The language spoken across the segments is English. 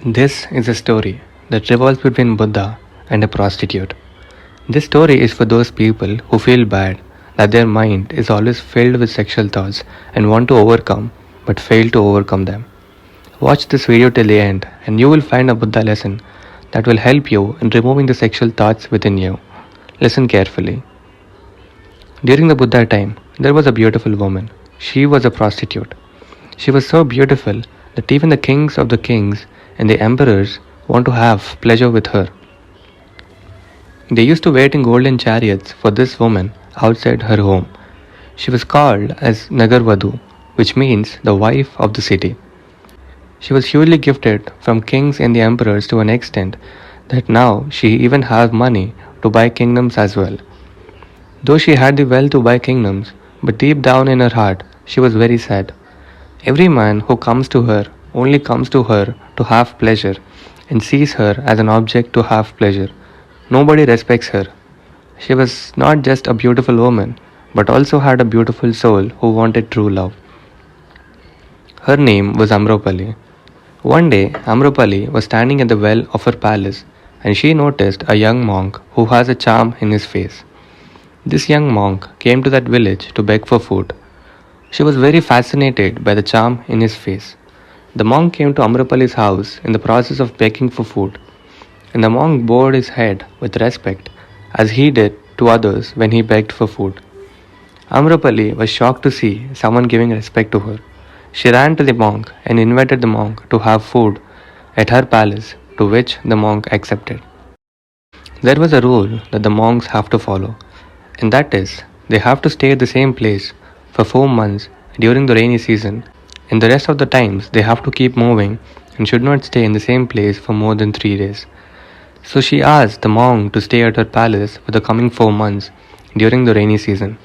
This is a story that revolves between Buddha and a prostitute. This story is for those people who feel bad that their mind is always filled with sexual thoughts and want to overcome but fail to overcome them. Watch this video till the end and you will find a Buddha lesson that will help you in removing the sexual thoughts within you. Listen carefully. During the Buddha time, there was a beautiful woman. She was a prostitute. She was so beautiful that even the kings of the kings and the emperors want to have pleasure with her. They used to wait in golden chariots for this woman outside her home. She was called as Nagarvadhu, which means the wife of the city. She was hugely gifted from kings and the emperors to an extent that now she even has money to buy kingdoms as well. Though she had the wealth to buy kingdoms, but deep down in her heart, she was very sad. Every man who comes to her only comes to her to have pleasure and sees her as an object to have pleasure. Nobody respects her. She was not just a beautiful woman, but also had a beautiful soul who wanted true love. Her name was Amropali. One day, Amropali was standing at the well of her palace and she noticed a young monk who has a charm in his face. This young monk came to that village to beg for food. She was very fascinated by the charm in his face. The monk came to Amropali's house in the process of begging for food, and the monk bowed his head with respect as he did to others when he begged for food. Amropali was shocked to see someone giving respect to her. She ran to the monk and invited the monk to have food at her palace, to which the monk accepted. There was a rule that the monks have to follow, and that is, they have to stay at the same place for 4 months during the rainy season, and the rest of the times they have to keep moving and should not stay in the same place for more than 3 days. So she asked the monk to stay at her palace for the coming 4 months during the rainy season.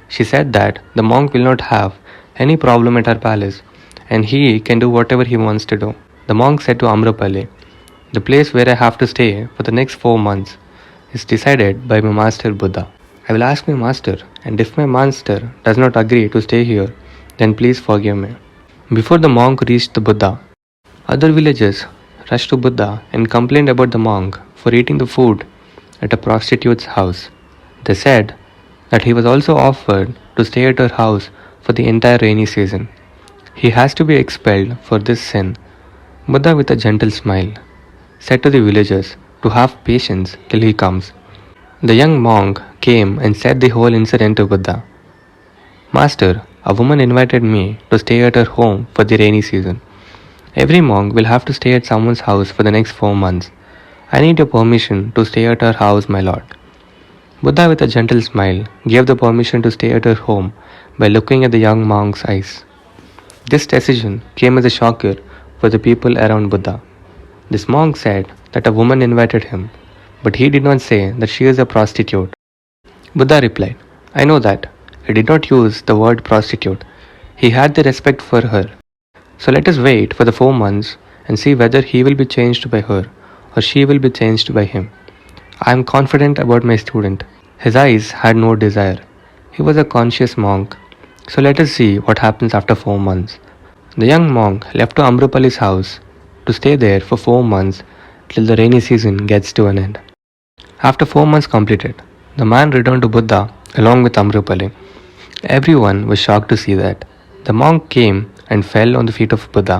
She said that the monk will not have any problem at her palace and he can do whatever he wants to do. The monk said to Amrapali, "The place where I have to stay for the next 4 months is decided by my master Buddha. I will ask my master, and if my master does not agree to stay here, then please forgive me." Before the monk reached the Buddha, other villagers rushed to Buddha and complained about the monk for eating the food at a prostitute's house. They said that he was also offered to stay at her house for the entire rainy season. He has to be expelled for this sin. Buddha, with a gentle smile, said to the villagers to have patience till he comes. The young monk came and said the whole incident to Buddha. "Master, a woman invited me to stay at her home for the rainy season. Every monk will have to stay at someone's house for the next 4 months. I need your permission to stay at her house, my lord." Buddha, with a gentle smile, gave the permission to stay at her home by looking at the young monk's eyes. This decision came as a shocker for the people around Buddha. This monk said that a woman invited him, but he did not say that she is a prostitute. Buddha replied, "I know that. He did not use the word prostitute. He had the respect for her. So let us wait for the 4 months and see whether he will be changed by her or she will be changed by him. I am confident about my student. His eyes had no desire. He was a conscious monk. So let us see what happens after 4 months." The young monk left to Amrupali's house to stay there for 4 months till the rainy season gets to an end. After 4 months completed, the man returned to Buddha along with Amrupali. Everyone was shocked to see that. The monk came and fell on the feet of Buddha.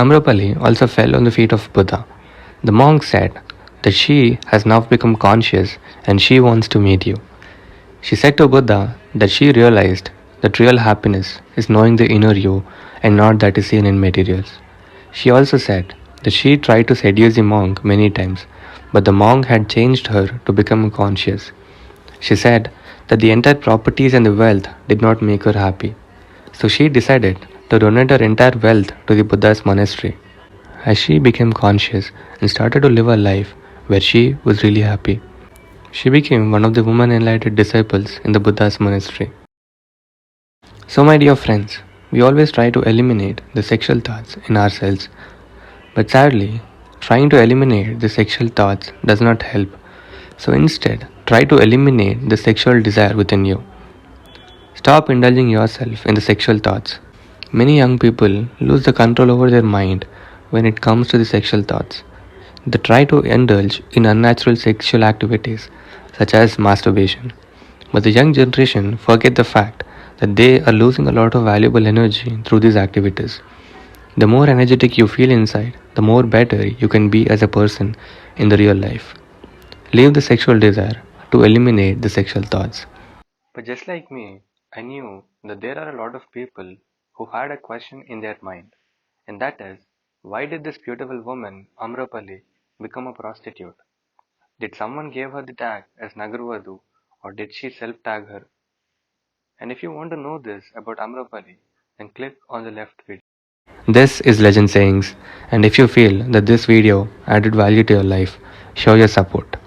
Amrupali also fell on the feet of Buddha. The monk said that she has now become conscious and she wants to meet you. She said to Buddha that she realized that real happiness is knowing the inner you and not that is seen in materials. She also said that she tried to seduce the monk many times, but the monk had changed her to become conscious. She said that the entire properties and the wealth did not make her happy. So she decided to donate her entire wealth to the Buddha's monastery. As she became conscious and started to live a life where she was really happy, she became one of the women enlightened disciples in the Buddha's monastery. So my dear friends, we always try to eliminate the sexual thoughts in ourselves, but sadly, trying to eliminate the sexual thoughts does not help. So instead, try to eliminate the sexual desire within you. Stop indulging yourself in the sexual thoughts. Many young people lose the control over their mind when it comes to the sexual thoughts. They try to indulge in unnatural sexual activities such as masturbation. But the young generation forget the fact that they are losing a lot of valuable energy through these activities. The more energetic you feel inside, the more better you can be as a person in the real life. Leave the sexual desire to eliminate the sexual thoughts. But just like me, I knew that there are a lot of people who had a question in their mind, and that is, why did this beautiful woman, Amrapali, become a prostitute? Did someone give her the tag as Nagarvadu, or did she self-tag her? And if you want to know this about Amrapali, then click on the left video. This is Legend Sayings, and if you feel that this video added value to your life, show your support.